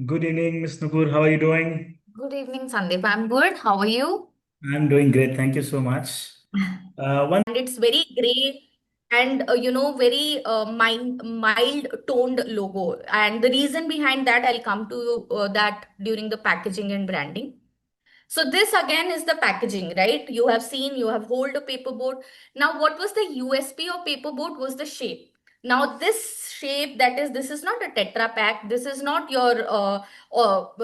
Good evening, Miss Nupur. How are you doing? Good evening, Sandeep. I'm good. How are you? I'm doing great. Thank you so much. One And it's very gray and very mild toned logo. And the reason behind that, I'll come to that during the packaging and branding. So this again is the packaging, right? You have seen, you have hold a paperboard. Now, what was the USP of paperboard was the shape. Now, this shape, that is, this is not a Tetra pack. This is not your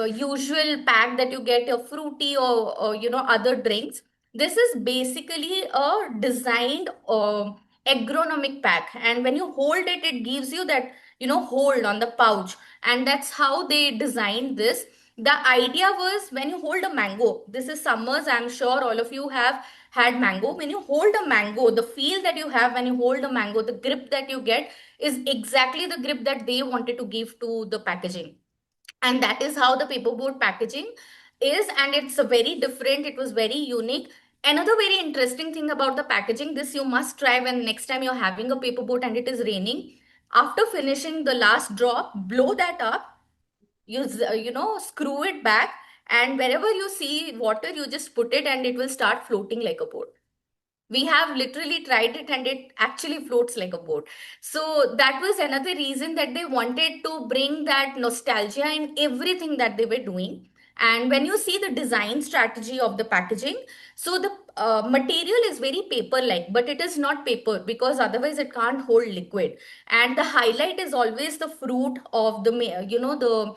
usual pack that you get your fruity or other drinks. This is basically a designed agronomic pack, and when you hold it, it gives you that hold on the pouch, and that's how they designed this. The idea was when you hold a mango, this is summers, I'm sure all of you have had mango. When you hold a mango, the feel that you have when you hold a mango, the grip that you get is exactly the grip that they wanted to give to the packaging. And that is how the paperboard packaging is, and it's a very different, it was very unique. Another very interesting thing about the packaging, this you must try when next time you're having a paperboard and it is raining. After finishing the last drop, blow that up, screw it back, and wherever you see water, you just put it and it will start floating like a boat. We have literally tried it and it actually floats like a boat. So that was another reason that they wanted to bring that nostalgia in everything that they were doing. And when you see the design strategy of the packaging, so the material is very paper like, but it is not paper because otherwise it can't hold liquid. And the highlight is always the fruit of the the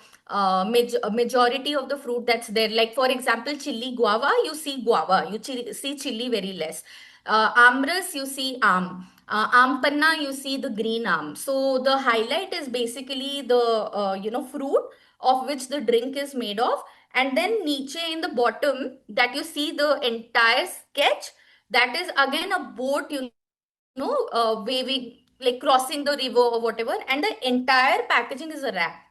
majority of the fruit that's there. Like for example, chili guava, you see guava, you see chili very less. Amras, you see am panna, you see the green am. So the highlight is basically the fruit of which the drink is made of. And then niche in the bottom that you see the entire sketch, that is again a boat, waving, like crossing the river or whatever. And the entire packaging is a wrap.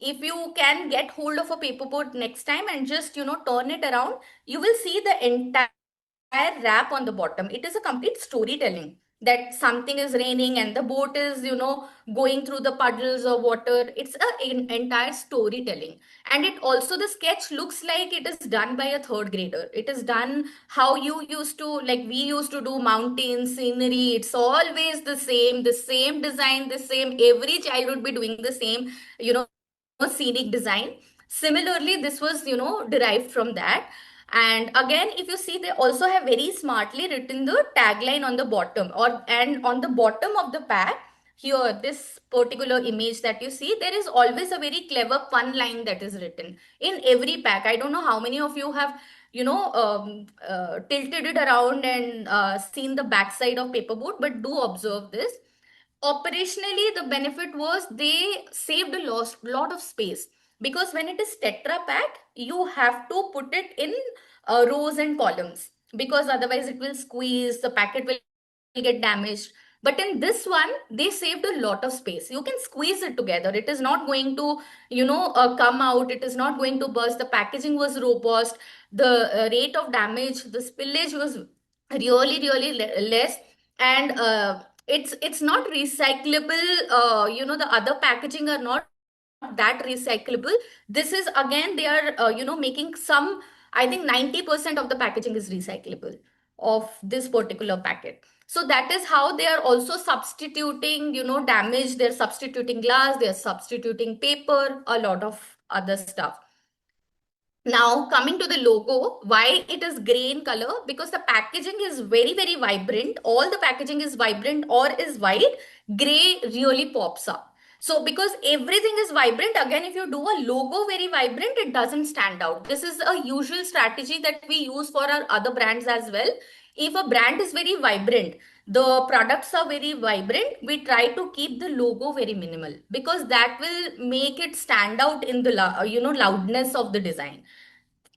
If you can get hold of a paperboard next time and just turn it around, you will see the entire wrap on the bottom. It is a complete storytelling that something is raining and the boat is going through the puddles of water. It's an entire storytelling. And it also, the sketch looks like it is done by a third grader. It is done how you used to, like we used to do mountains scenery. It's always the same design, the same, every child would be doing the same you know scenic design. Similarly, this was derived from that. And again, if you see, they also have very smartly written the tagline on the bottom, or and on the bottom of the pack here, this particular image that you see, there is always a very clever fun line that is written in every pack. I don't know how many of you have tilted it around and seen the backside of paperboard, but do observe this. Operationally, the benefit was they saved a lot of space, because when it is tetra pack, you have to put it in rows and columns, because otherwise it will squeeze, the packet will get damaged. But in this one, they saved a lot of space. You can squeeze it together. It is not going to come out, it is not going to burst. The packaging was robust, the rate of damage, the spillage was really less. And it's not recyclable. The other packaging are not that recyclable. This is again, they are making some, I think 90% of the packaging is recyclable of this particular packet. So that is how they are also substituting damage, they're substituting glass, they're substituting paper, a lot of other stuff. Now, coming to the logo, why it is gray in color? Because the packaging is very vibrant. All the packaging is vibrant or is white. Gray really pops up. So, because everything is vibrant, again, if you do a logo very vibrant, it doesn't stand out. This is a usual strategy that we use for our other brands as well. If a brand is very vibrant, the products are very vibrant, we try to keep the logo very minimal, because that will make it stand out in the loudness of the design.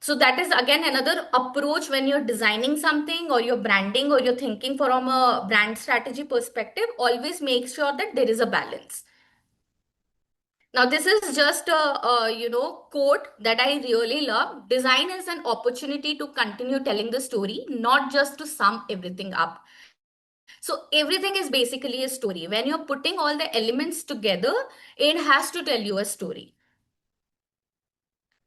So that is again another approach when you're designing something or you're branding or you're thinking from a brand strategy perspective. Always make sure that there is a balance. Now, this is just a quote that I really love. Design is an opportunity to continue telling the story, not just to sum everything up. So everything is basically a story. When you're putting all the elements together, it has to tell you a story.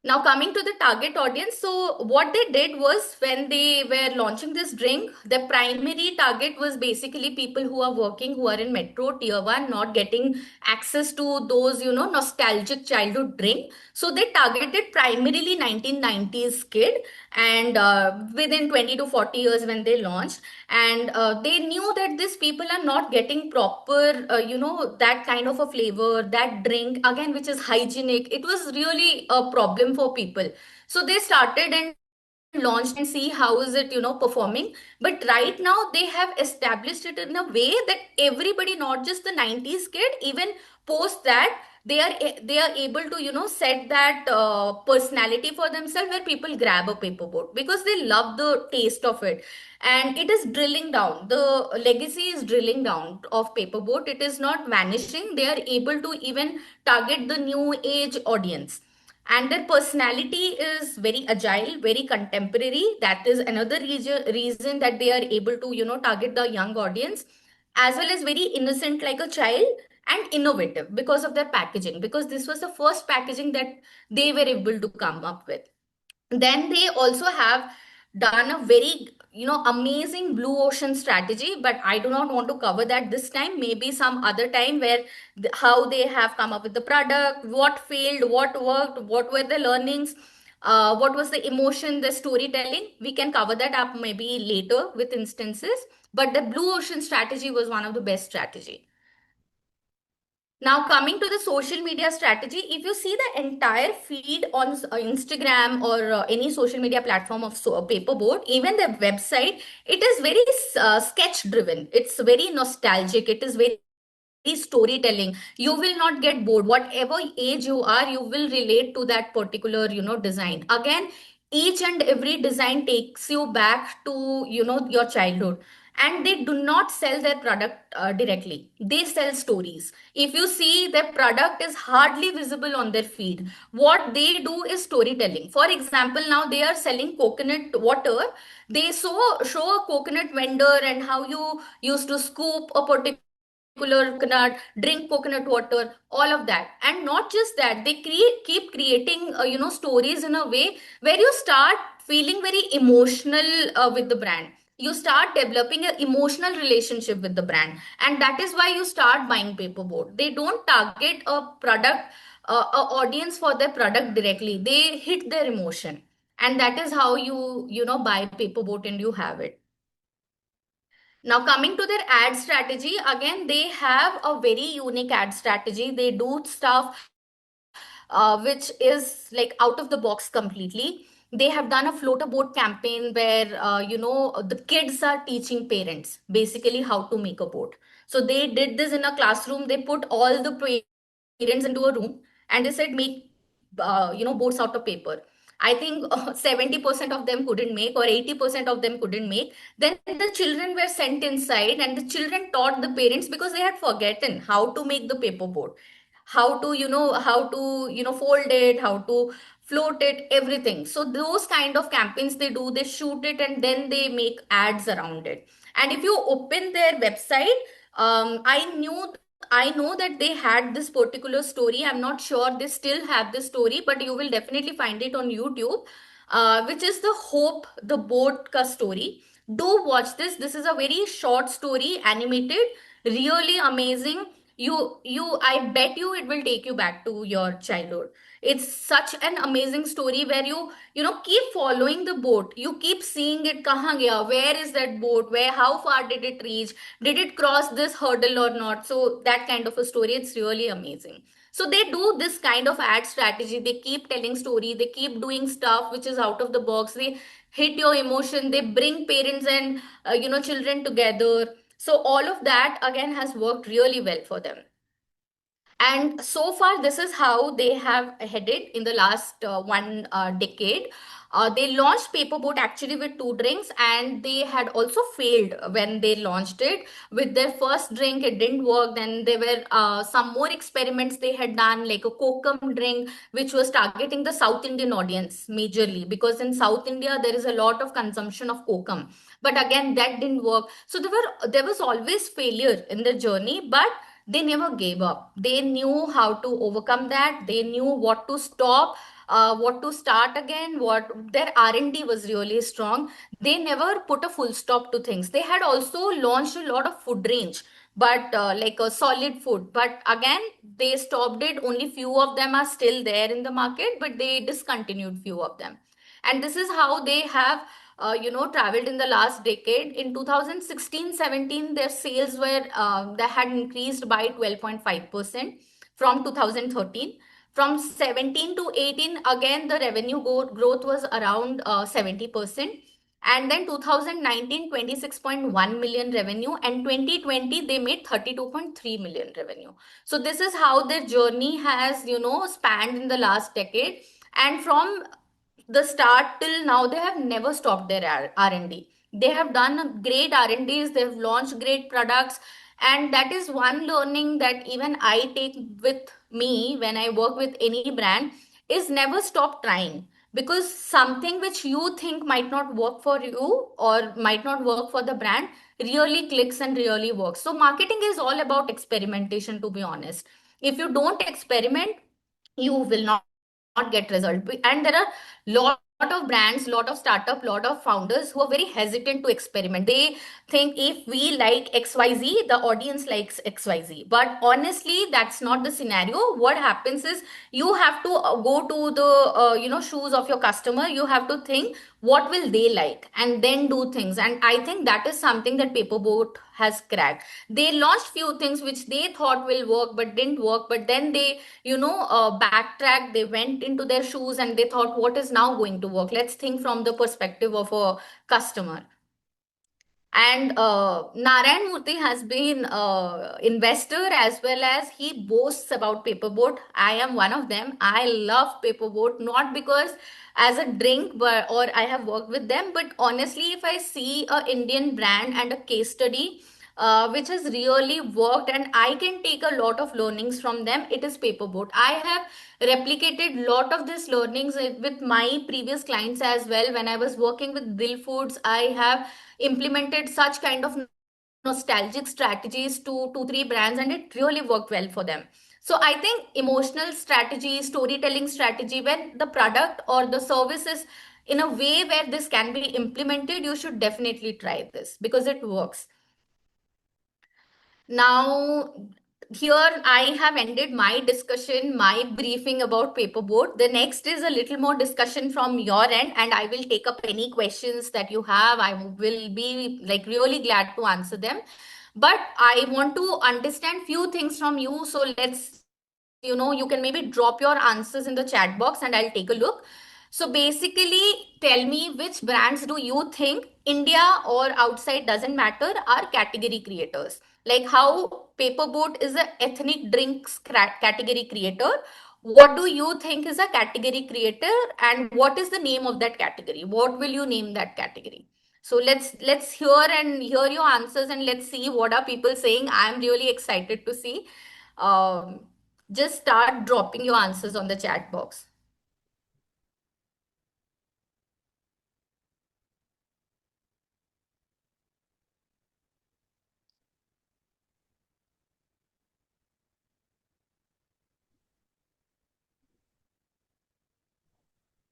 Now, coming to the target audience, so what they did was when they were launching this drink, the primary target was basically people who are working, who are in metro tier one, not getting access to those, nostalgic childhood drink. So they targeted primarily 1990s kid, and within 20 to 40 years when they launched, and they knew that these people are not getting proper, that kind of a flavor, that drink again, which is hygienic. It was really a problem for people. So they started and launched and see how is it, performing. But right now they have established it in a way that everybody, not just the 90s kid, even post that, they are able to, set that personality for themselves, where people grab a paper boat because they love the taste of it. And it is drilling down, the legacy is drilling down of paperboat. It is not vanishing. They are able to even target the new age audience, and their personality is very agile, very contemporary. That is another reason that they are able to, target the young audience, as well as very innocent like a child, and innovative because of their packaging, because this was the first packaging that they were able to come up with. Then they also have done a very, amazing blue ocean strategy, but I do not want to cover that this time. Maybe some other time, where how they have come up with the product, what failed, what worked, what were the learnings, what was the emotion, the storytelling. We can cover that up maybe later with instances. But the blue ocean strategy was one of the best strategy. Now, coming to the social media strategy, if you see the entire feed on Instagram or any social media platform of Paperboard, even the website, it is very sketch driven. It's very nostalgic. It is very storytelling. You will not get bored. Whatever age you are, you will relate to that particular, design. Again, each and every design takes you back to, your childhood. And they do not sell their product directly. They sell stories. If you see, their product is hardly visible on their feed. What they do is storytelling. For example, now they are selling coconut water. They show a coconut vendor and how you used to scoop a particular coconut, drink coconut water, all of that. And not just that, they keep creating, stories in a way where you start feeling very emotional with the brand. You start developing an emotional relationship with the brand, and that is why you start buying Paperboard. They don't target a product, a audience for their product directly. They hit their emotion, and that is how you buy Paperboard and you have it. Now, coming to their ad strategy, again, they have a very unique ad strategy. They do stuff which is like out of the box completely. They have done a float a boat campaign where, the kids are teaching parents basically how to make a boat. So they did this in a classroom. They put all the parents into a room, and they said, make, boats out of paper. I think 70% of them couldn't make, or 80% of them couldn't make. Then the children were sent inside, and the children taught the parents because they had forgotten how to make the paper boat, how to, fold it, how to float it, everything. So those kind of campaigns they do, they shoot it and then they make ads around it. And if you open their website, I know that they had this particular story. I'm not sure they still have this story, but you will definitely find it on YouTube, which is the Hope the Boat ka story. Do watch this. This is a very short story, animated, really amazing. I bet you it will take you back to your childhood. It's such an amazing story where you keep following the boat. You keep seeing it kahan gaya, where is that boat, where, how far did it reach, did it cross this hurdle or not. So that kind of a story, it's really amazing. So they do this kind of ad strategy. They keep telling story, they keep doing stuff which is out of the box. They hit your emotion, they bring parents and children together. So all of that again has worked really well for them. And so far, this is how they have headed in the last one decade. They launched Paperboat actually with two drinks, and they had also failed when they launched it. With their first drink, it didn't work. Then there were some more experiments they had done, like a Kokum drink, which was targeting the South Indian audience majorly, because in South India there is a lot of consumption of Kokum. But again, that didn't work. So there was always failure in the journey, but they never gave up. They knew how to overcome that. They knew what to stop. what to start again, what their R&D was really strong. They never put a full stop to things. They had also launched a lot of food range, but like a solid food. But again, they stopped it. Only few of them are still there in the market, but they discontinued few of them. And this is how they have traveled in the last decade. In 2016-17, their sales were they had increased by 12.5% from 2013. From 17 to 18, again the revenue growth was around 70%. And then 2019, 26.1 million revenue, and 2020 they made 32.3 million revenue. So this is how their journey has spanned in the last decade. And from the start till now, they have never stopped their R&D. They have done great R&Ds, they've launched great products. And that is one learning that even I take with me when I work with any brand, is never stop trying. Because something which you think might not work for you or might not work for the brand really clicks and really works. So marketing is all about experimentation, to be honest. If you don't experiment, you will not get result. And there are lot of brands, lot of startup, lot of founders who are very hesitant to experiment. They think if we like XYZ, the audience likes XYZ. But honestly, that's not the scenario. What happens is you have to go to the shoes of your customer. You have to think what will they like and then do things. And I think that is something that Paperboat has cracked. They launched few things which they thought will work but didn't work, but then they backtracked. They went into their shoes and they thought, what is now going to work? Let's think from the perspective of a customer. And Narayan Murthy has been investor, as well as he boasts about Paperboat. I am one of them. I love Paperboat, not because as a drink, but or I have worked with them, but honestly, if I see a Indian brand and a case study which has really worked, and I can take a lot of learnings from them, it is Paperboat. I have replicated lot of these learnings with my previous clients as well. When I was working with Dill Foods, I have implemented such kind of nostalgic strategies to 2 3 brands, and it really worked well for them. So I think emotional strategy, storytelling strategy, when the product or the service is in a way where this can be implemented, you should definitely try this because it works. Now, here I have ended my discussion, my briefing about Paperboat. The next is a little more discussion from your end, and I will take up any questions that you have. I will be like really glad to answer them. But I want to understand few things from you. So let's, you can maybe drop your answers in the chat box and I'll take a look. So basically, tell me which brands do you think, India or outside, doesn't matter, are category creators? Like how Paperboat is a ethnic drinks category creator. What do you think is a category creator, and what is the name of that category? What will you name that category? So let's hear your answers, and let's see what are people saying. I'm really excited to see. Um, just start dropping your answers on the chat box.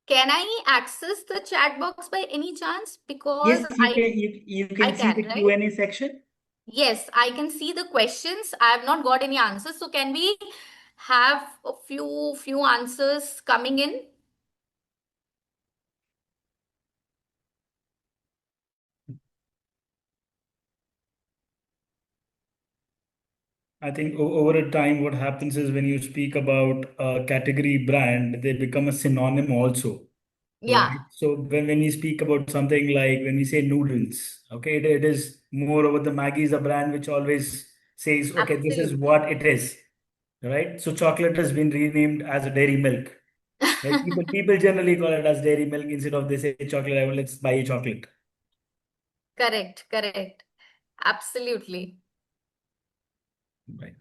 Can I access the chat box by any chance? Because Yes, you can. You I can see can, the right? Q&A section. Yes, I can see the questions. I have not got any answers. So can we have a few answers coming in? I think over a time, what happens is when you speak about a category brand, they become a synonym also, Yeah, right? So when we speak about something like when we say noodles, okay, it is more over the Maggi is a brand which always says, okay, this is absolutely. what it is, right? So chocolate has been renamed as a dairy milk. Right? People generally call it as dairy milk instead of they say chocolate. Well, let's buy a chocolate. Correct, correct. Absolutely. Right.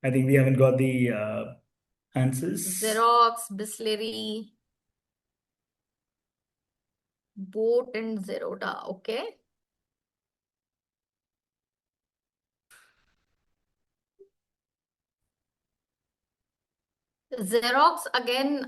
I think we haven't got the answers. Xerox, Bisleri, Boat, and Zeroda. Okay. Xerox again.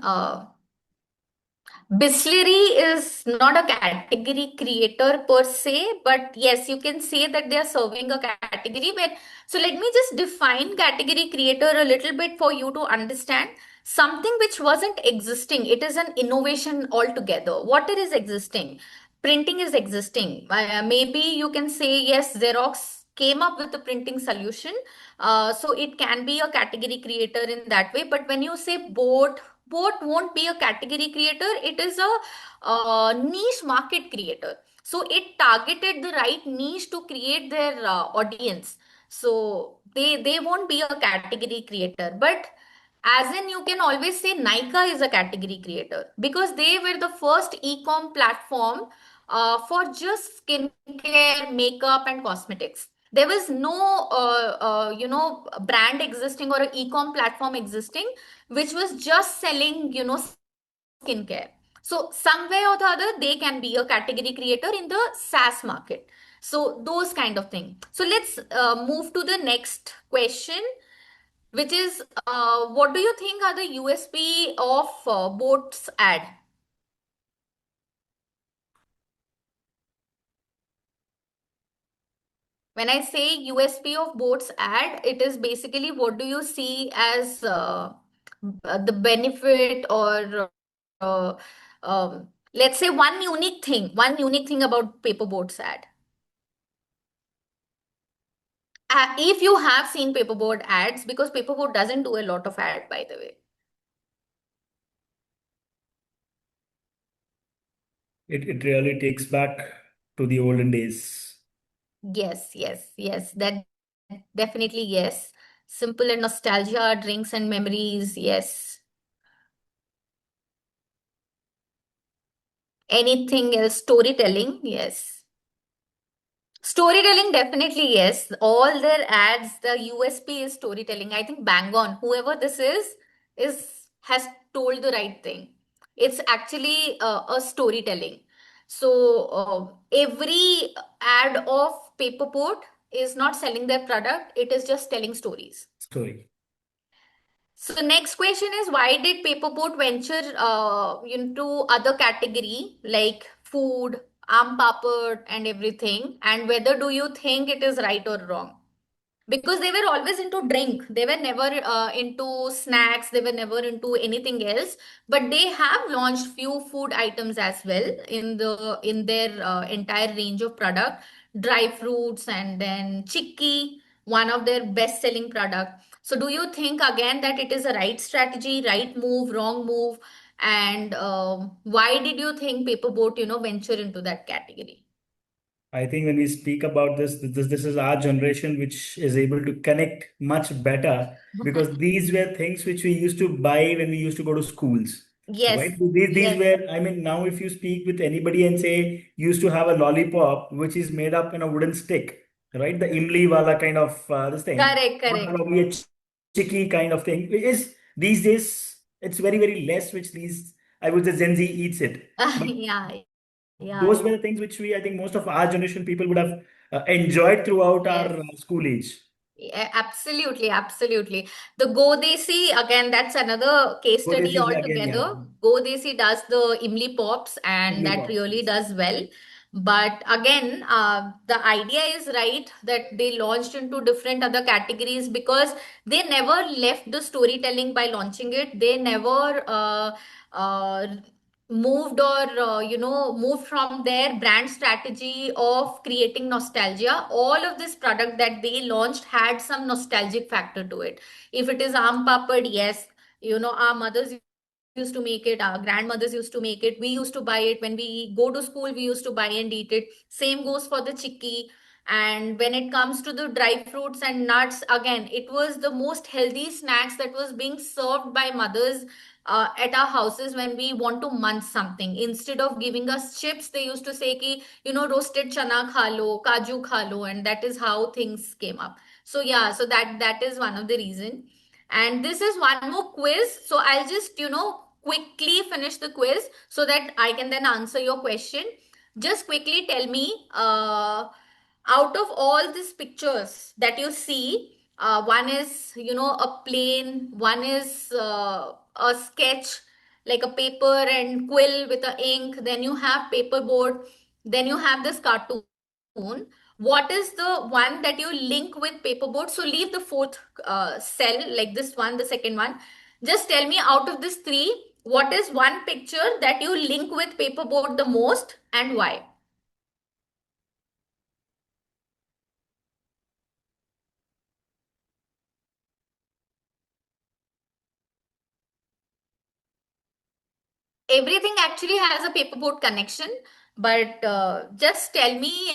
Bisleri is not a category creator per se, but yes, you can say that they are serving a category. But so let me just define category creator a little bit for you to understand something which wasn't existing. It is an innovation altogether. What it is existing? Printing is existing. Maybe you can say yes, Xerox came up with the printing solution. So it can be a category creator in that way. But when you say boat won't be a category creator. It is a niche market creator. So it targeted the right niche to create their audience. So they won't be a category creator. But as in, you can always say Nika is a category creator because they were the first e-com platform for just skincare, makeup, and cosmetics. There was no, brand existing or an e-com platform existing which was just selling, skincare. So some way or the other, they can be a category creator in the SaaS market. So those kind of thing. So let's move to the next question, which is, what do you think are the USP of Boat's ad? When I say USP of Boat's ad, it is basically what do you see as the benefit or let's say one unique thing about Paperboat's ad. If you have seen Paperboat ads, because Paperboat doesn't do a lot of ad, by the way. It really takes back to the olden days. Yes, yes, yes. That definitely yes. Simple and nostalgia, drinks and memories. Yes. Anything else? Storytelling. Yes. Storytelling, definitely yes. All their ads, the USP is storytelling. I think bang on. Whoever this is has told the right thing. It's actually a storytelling. So every ad of Paperport is not selling their product. It is just telling stories. Story. So the next question is, why did Paperboat venture into other category like food, aam papad and everything? And whether do you think it is right or wrong? Because they were always into drink, they were never into snacks, they were never into anything else, but they have launched few food items as well in their entire range of product, dry fruits and then chicky, one of their best selling product. So do you think again that it is a right strategy, right move, wrong move? And why did you think Paperboat venture into that category? I think when we speak about this is our generation which is able to connect much better because these were things which we used to buy when we used to go to schools, Yes, right? These yes. were, I mean, now if you speak with anybody and say used to have a lollipop which is made up in a wooden stick, right? The imli wala kind of this thing, Correct, or correct. probably a chicky kind of thing, which is these days it's very very less which these I would say Gen Z eats it. But Yeah, yeah, those were yeah. the things which we, I think, most of our generation people would have enjoyed throughout Yes. our school age. Yeah, absolutely, absolutely. The Go Desi, again, that's another case So this study is again, yeah, altogether. Go Desi does the Imli Pops, and only that box. really Yes. does well. But again, the idea is right that they launched into different other categories because they never left the storytelling by launching it. They never uh, moved or moved from their brand strategy of creating nostalgia. All of this product that they launched had some nostalgic factor to it. If it is aam papad, yes, our mothers used to make it, our grandmothers used to make it, we used to buy it when we go to school, we used to buy and eat it. Same goes for the chicky. And when it comes to the dry fruits and nuts, again, it was the most healthy snacks that was being served by mothers at our houses when we want to munch something. Instead of giving us chips, they used to say ki, roasted chana kha lo, kaju kha lo, and that is how things came up. So yeah, so that is one of the reason. And this is one more quiz, so I'll just quickly finish the quiz so that I can then answer your question. Just quickly tell me, out of all these pictures that you see, One is, a plane. One is a sketch, like a paper and quill with a ink. Then you have paperboard. Then you have this cartoon. What is the one that you link with paperboard? So leave the fourth cell, like this one, the second one. Just tell me, out of this three, what is one picture that you link with paperboard the most and why? Everything actually has a paperboard connection, but just tell me,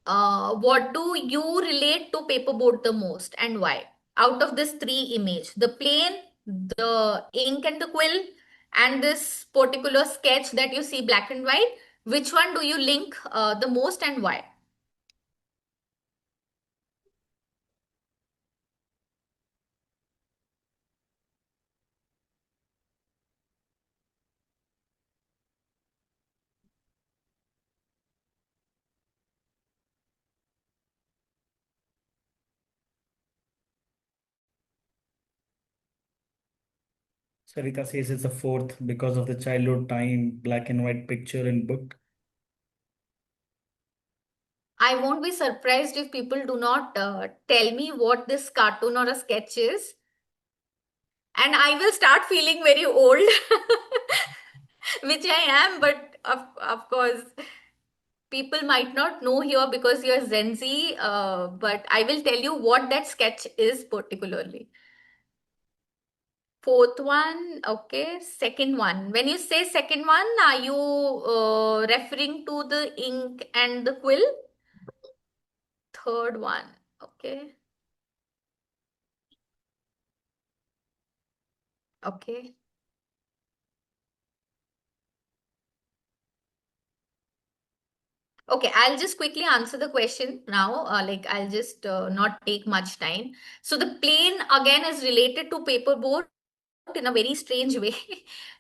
what do you relate to paperboard the most and why? Out of this three image, the plane, the ink and the quill, and this particular sketch that you see black and white, which one do you link the most and why? Sarita says it's the fourth because of the childhood time, black and white picture in book. I won't be surprised if people do not tell me what this cartoon or a sketch is, and I will start feeling very old, which I am, but of course, people might not know here because you're Gen Z, but I will tell you what that sketch is particularly. Fourth one, okay. Second one. When you say second one, are you referring to the ink and the quill? Third one, okay. Okay. Okay, I'll just quickly answer the question now. Like, I'll just not take much time. So, the plane again is related to paperboard in a very strange way.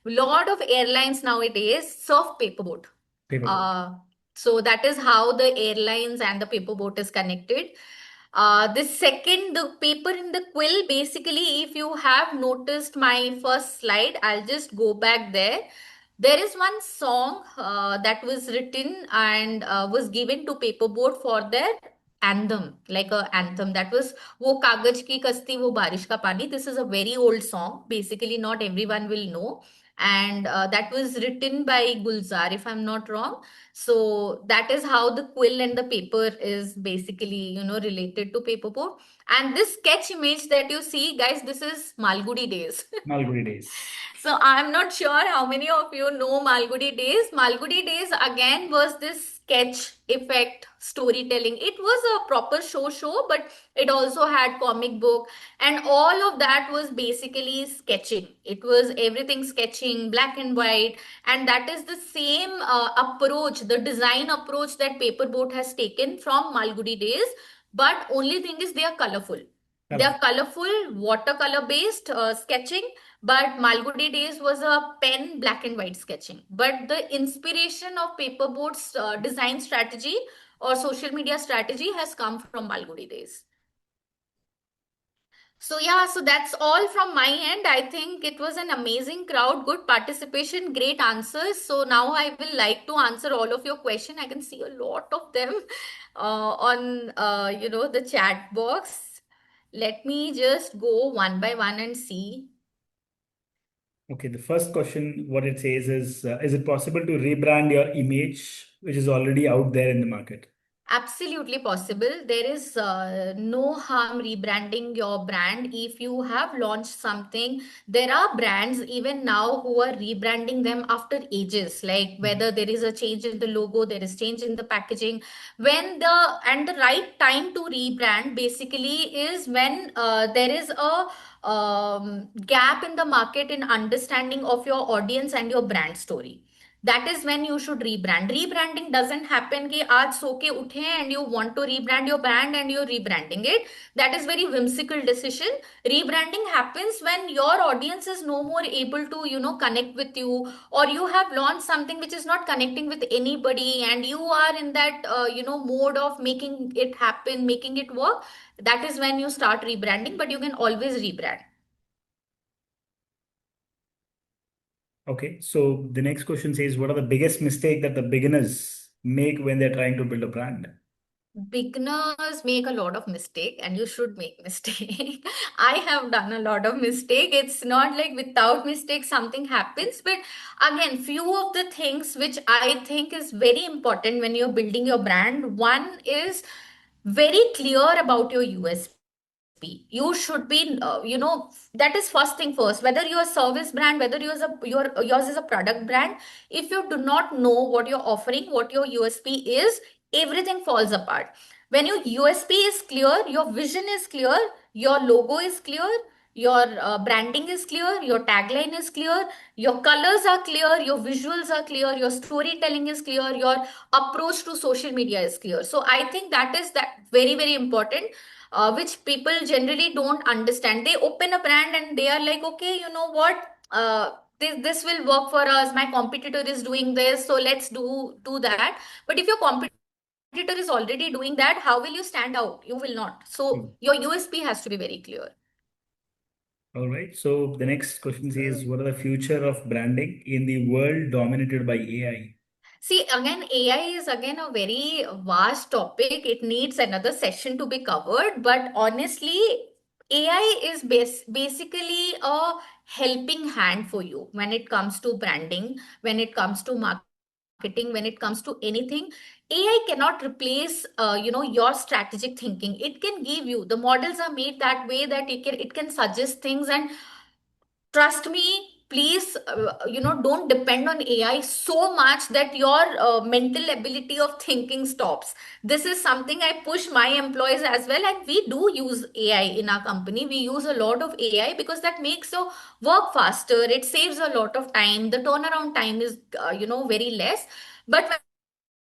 Lot of airlines nowadays serve paperboard. Paperboard. Uh, so that is how the airlines and the paperboat is connected. The second, the paper in the quill, basically, if you have noticed my first slide, I'll just go back there. There is one song that was written and was given to paperboat for their anthem, like a anthem. That was "वो कागज की कश्ती वो बारिश का पानी." This is a very old song. Basically, not everyone will know, and that was written by Gulzar, if I'm not wrong. So that is how the quill and the paper is basically, related to paperboard. And this sketch image that you see, guys, this is Malgudi days. Malgudi days. So I'm not sure how many of you know Malgudi Days. Malgudi Days again was this sketch effect storytelling. It was a proper show, but it also had comic book, and all of that was basically sketching. It was everything sketching, black and white, and that is the same approach, the design approach that Paperboat has taken from Malgudi Days. But only thing is they are colorful. They are colorful, watercolor based sketching, but Malgudi Days was a pen black and white sketching. But the inspiration of Paperboat's design strategy or social media strategy has come from Malgudi Days. So yeah, so that's all from my end. I think it was an amazing crowd, good participation, great answers. So now I will like to answer all of your question. I can see a lot of them on the chat box. Let me just go one by one and see. Okay, the first question, what it says is it possible to rebrand your image, which is already out there in the market? Absolutely possible. There is no harm rebranding your brand. If you have launched something, there are brands even now who are rebranding them after ages. Like whether there is a change in the logo, there is change in the packaging. When the right time to rebrand basically is when there is a gap in the market in understanding of your audience and your brand story. that is when you should rebrand. Rebranding doesn't happen कि आज सो के उठे and you want to rebrand your brand and you're rebranding it. That is very whimsical decision. Rebranding happens when your audience is no more able to, connect with you, or you have launched something which is not connecting with anybody, and you are in that, mode of making it happen, making it work. That is when you start rebranding, but you can always rebrand. Okay, so the next question says, what are the biggest mistake that the beginners make when they're trying to build a brand? Beginners make a lot of mistake, and you should make mistake. I have done a lot of mistake. It's not like without mistake something happens, but again, few of the things which I think is very important when you're building your brand. One is very clear about your USP. You should be, that is first thing first. Whether you're a service brand, whether yours is a product brand, if you do not know what you're offering, what your USP is, everything falls apart. When your USP is clear, your vision is clear, your logo is clear, your branding is clear, your tagline is clear, your colors are clear, your visuals are clear, your storytelling is clear, your approach to social media is clear. So I think that is that very, very important, which people generally don't understand. They open a brand and they are like, okay, you know what, this will work for us, my competitor is doing this, so let's do that. But if your competitor is already doing that, how will you stand out? You will not. Hmm. So your USP has to be very clear. All right, so the next question says, what are the future of branding in the world dominated by AI? See, again, AI is again a very vast topic. It needs another session to be covered. But honestly, AI is basically a helping hand for you when it comes to branding, when it comes to marketing, when it comes to anything. AI cannot replace, your strategic thinking. It can give you, the models are made that way that it can suggest things. And trust me, please, don't depend on AI so much that your mental ability of thinking stops. This is something I push my employees as well, and we do use AI in our company. We use a lot of AI because that makes your work faster, it saves a lot of time, the turnaround time is very less. But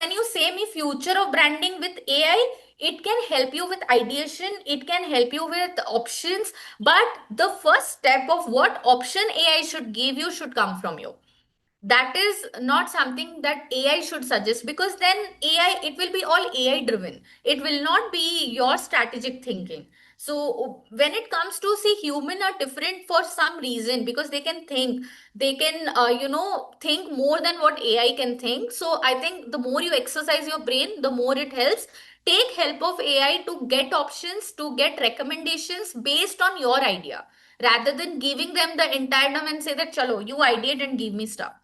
when you say me future of branding with AI, it can help you with ideation, it can help you with options, but the first step of what option AI should give you should come from you. That is not something that AI should suggest, because then AI, it will be all AI driven. It will not be your strategic thinking. So when it comes to, see, human are different for some reason, because they can think, they can think more than what AI can think. So I think the more you exercise your brain, the more it helps. Take help of AI to get options, to get recommendations based on your idea, rather than giving them the entire num and say that chalo you ideate and give me stuff.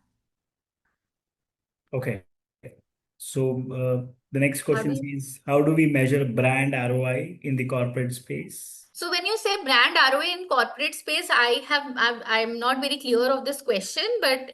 Okay, so the next How question do you? is, how do we measure brand ROI in the corporate space? So when you say brand ROI in corporate space, I'm not very clear of this question, but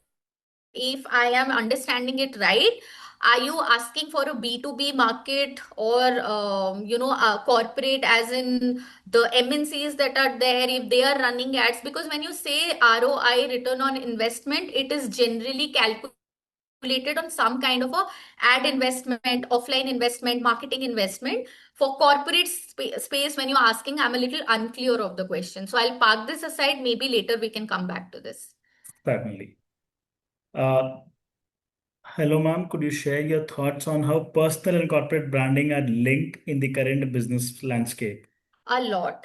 if I am understanding it right, are you asking for a B2B market, or a corporate, as in the MNCs that are there, if they are running ads? Because when you say ROI, return on investment, it is generally calculated on some kind of a ad investment, offline investment, marketing investment. For corporate space, when you're asking, I'm a little unclear of the question. So I'll park this aside. Maybe later we can come back to this. Certainly. Uh, Hello, ma'am. Could you share your thoughts on how personal and corporate branding are linked in the current business landscape? A lot.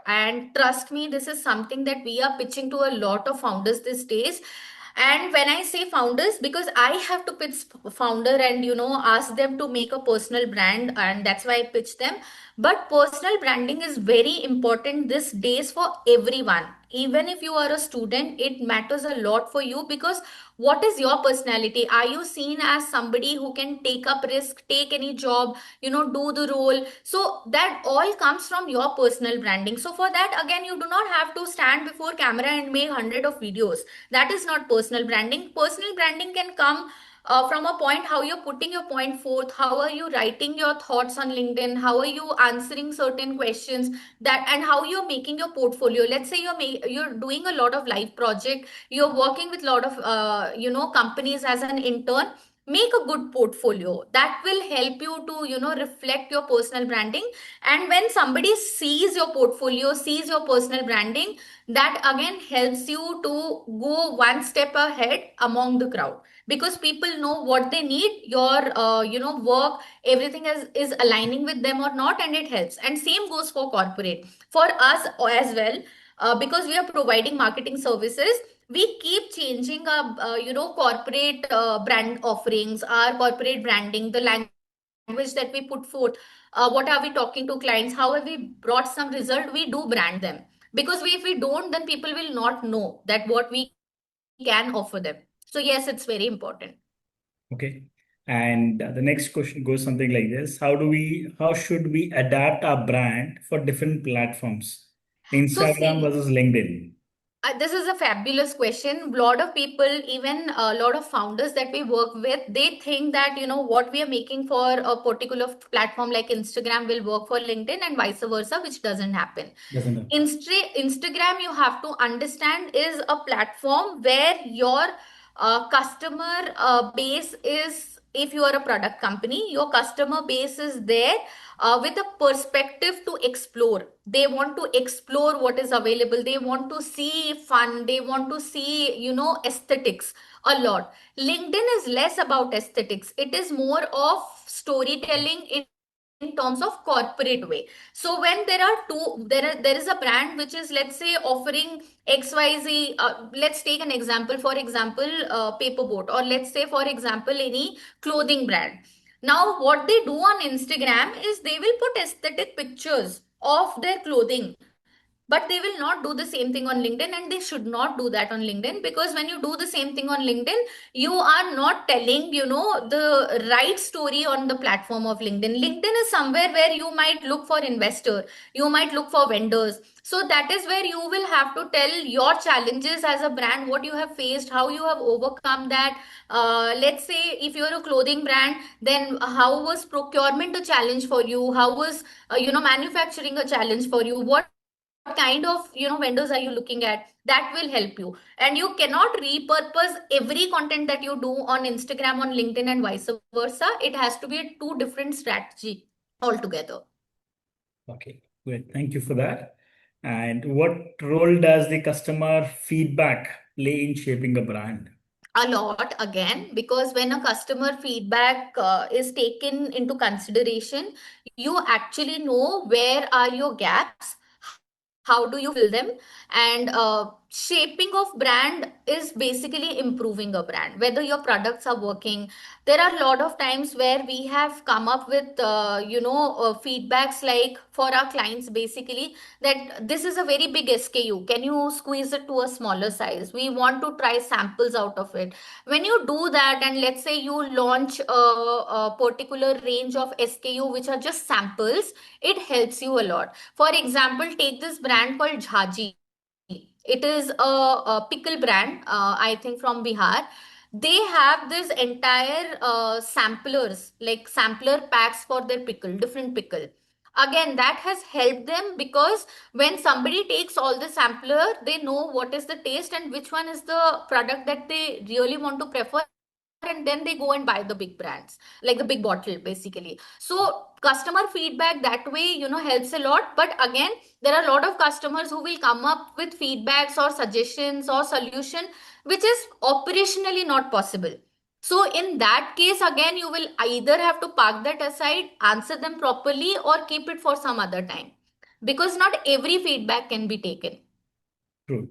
And trust me, this is something that we are pitching to a lot of founders these days. And when I say founders, because I have to pitch founder and ask them to make a personal brand, and that's why I pitch them. But personal branding is very important these days for everyone. Even if you are a student, it matters a lot for you, because what is your personality? Are you seen as somebody who can take up risk, take any job, do the role? So that all comes from your personal branding. So for that, again, you do not have to stand before camera and make hundred of videos. That is not personal branding. Personal branding can come from a point how you're putting your point forth, how are you writing your thoughts on LinkedIn, how are you answering certain questions, that and how you're making your portfolio. Let's say you're doing a lot of live project, you're working with a lot of companies as an intern. Make a good portfolio that will help you to reflect your personal branding. And when somebody sees your portfolio, sees your personal branding, that again helps you to go one step ahead among the crowd, because people know what they need, your work, everything is aligning with them or not, and it helps. And same goes for corporate, for us as well, because we are providing marketing services. We keep changing our corporate brand offerings, our corporate branding, the language that we put forth, what are we talking to clients, how have we brought some result, we do brand them. Because if we don't, then people will not know that what we can offer them. So yes, it's very important. Okay. And the next question goes something like this. How should we adapt our brand for different platforms? So Instagram see, versus LinkedIn. this is a fabulous question. A lot of people, even a lot of founders that we work with, they think that what we are making for a particular platform like Instagram will work for LinkedIn and vice versa, which doesn't happen. Doesn't it? Instagram, you have to understand, is a platform where your customer base is, if you are a product company, your customer base is there with a perspective to explore. They want to explore what is available. They want to see fun. They want to see, aesthetics a lot. LinkedIn is less about aesthetics. It is more of storytelling in terms of corporate way. So when there is a brand which is, let's say, offering XYZ, let's take an example, for example, Paperboat, or let's say, for example, any clothing brand. Now, what they do on Instagram is they will put aesthetic pictures of their clothing, but they will not do the same thing on LinkedIn, and they should not do that on LinkedIn, because when you do the same thing on LinkedIn, you are not telling the right story on the platform of LinkedIn. LinkedIn is somewhere where you might look for investor, you might look for vendors. So that is where you will have to tell your challenges as a brand, what you have faced, how you have overcome that. Let's say if you're a clothing brand, then how was procurement a challenge for you, how was manufacturing a challenge for you, what kind of vendors are you looking at. That will help you. And you cannot repurpose every content that you do on Instagram, on LinkedIn, and vice versa. It has to be a two different strategy altogether. Okay, great. Thank you for that. And what role does the customer feedback play in shaping a brand? A lot, again, because when a customer feedback is taken into consideration, you actually know where are your gaps, how do you fill them. And shaping of brand is basically improving a brand, whether your products are working. There are a lot of times where we have come up with feedbacks, like for our clients, basically, that this is a very big SKU, can you squeeze it to a smaller size, we want to try samples out of it. When you do that, and let's say you launch a particular range of SKU which are just samples, it helps you a lot. For example, take this brand called Jhaji. It is a pickle brand, I think from Bihar. They have this entire samplers, like sampler packs for their pickle, different pickle. Again, that has helped them, because when somebody takes all the sampler, they know what is the taste and which one is the product that they really want to prefer, and then they go and buy the big brands, like the big bottle, basically. So customer feedback that way helps a lot. But again, there are a lot of customers who will come up with feedbacks or suggestions or solution which is operationally not possible. So in that case, again, you will either have to park that aside, answer them properly, or keep it for some other time, because not every feedback can be taken. True.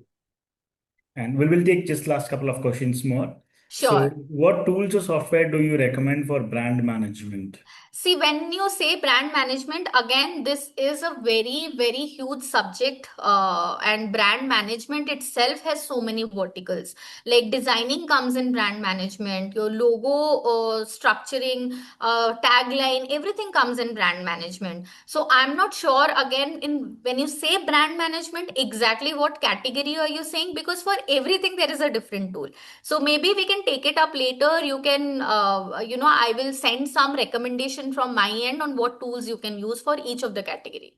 And we will take just last couple of questions more. So, Sure. what tools or software do you recommend for brand management? See, when you say brand management, again, this is a very, very huge subject. And brand management itself has so many verticals. Like designing comes in brand management, your logo structuring, tagline, everything comes in brand management. So I'm not sure, again, in when you say brand management, exactly what category are you saying? Because for everything, there is a different tool. So maybe we can take it up later. You can, I will send some recommendation from my end on what tools you can use for each of the category.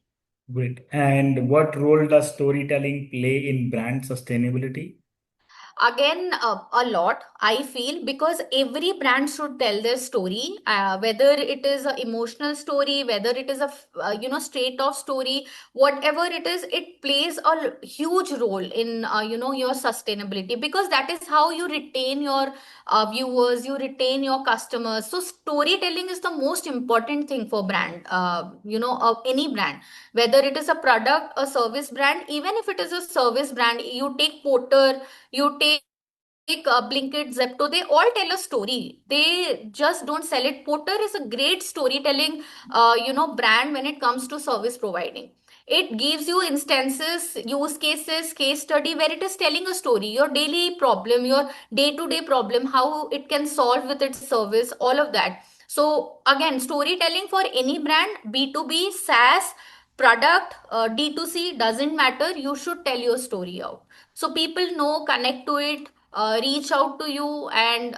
Great. And what role does storytelling play in brand sustainability? Again, a lot, I feel, because every brand should tell their story, whether it is an emotional story, whether it is a straight off story, whatever it is, it plays a huge role in your sustainability, because that is how you retain your viewers, you retain your customers. So storytelling is the most important thing for brand, of any brand, whether it is a product, a service brand. Even if it is a service brand, you take Porter, you take Blinkit, Zepto, they all tell a story. They just don't sell it. Porter is a great storytelling, brand when it comes to service providing. It gives you instances, use cases, case study where it is telling a story, your daily problem, your day-to-day problem, how it can solve with its service, all of that. So again, storytelling for any brand, B2B, SaaS, product, D2C, doesn't matter. You should tell your story out so people know, connect to it, reach out to you, and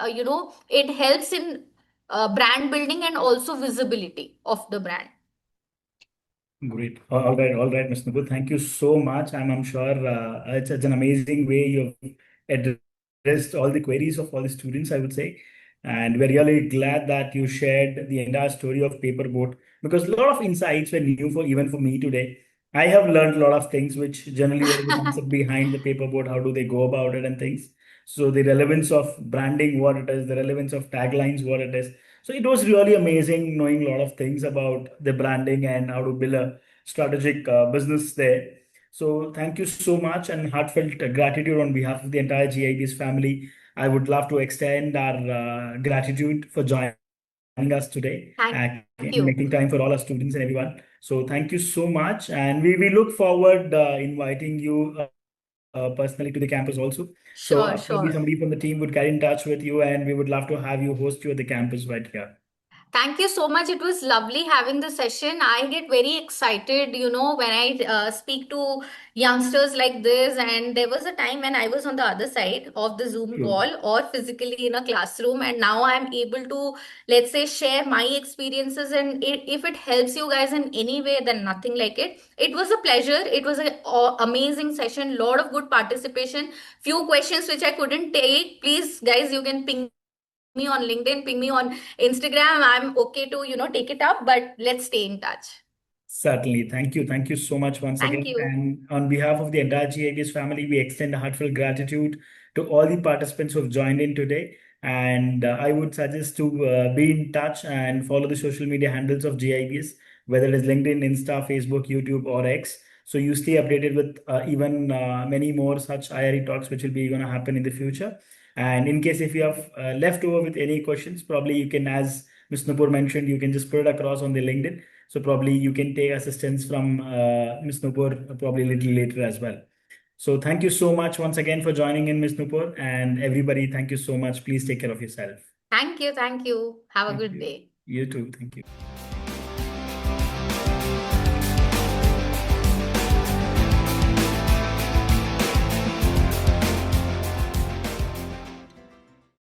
it helps in brand building and also visibility of the brand. Great. All right, Ms. Nupur. Thank you so much. I'm sure it's an amazing way you've addressed all the queries of all the students, I would say. And we're really glad that you shared the entire story of Paperboat because a lot of insights were new for even for me today. I have learned a lot of things, which generally what is the concept behind the Paperboat, how do they go about it and things. So the relevance of branding, what it is, the relevance of taglines, what it is. So it was really amazing knowing a lot of things about the branding and how to build a strategic business there. So thank you so much and heartfelt gratitude on behalf of the entire GIB's family. I would love to extend our gratitude for joining us today Thank and you. making time for all our students and everyone. So thank you so much, and we look forward inviting you personally to the campus also. So Sure, probably sure. somebody from the team would get in touch with you, and we would love to have you host you at the campus right here. Thank you so much. It was lovely having the session. I get very excited, when I speak to youngsters like this. And there was a time when I was on the other side of the Zoom True. call or physically in a classroom. And now I'm able to, let's say, share my experiences. And if it helps you guys in any way, then nothing like it. It was a pleasure. It was an amazing session. Lot of good participation. Few questions which I couldn't take. Please, guys, you can ping me on LinkedIn, ping me on Instagram. I'm okay to, take it up, but let's stay in touch. Certainly. Thank you. Thank you so much once Thank again. you. And on behalf of the entire GIBS family, we extend a heartfelt gratitude to all the participants who have joined in today. And I would suggest to be in touch and follow the social media handles of GIBS, whether it is LinkedIn, Insta, Facebook, YouTube, or X. So you stay updated with even many more such IRE talks, which will be going to happen in the future. And in case if you have left over with any questions, probably you can, as Ms. Nupur mentioned, you can just put it across on the LinkedIn. So probably you can take assistance from Ms. Nupur probably a little later as well. So thank you so much once again for joining in, Ms. Nupur, and everybody. Thank you so much. Please take care of yourself. Thank you. Thank you. Have a Thank good you. day. You too. Thank you.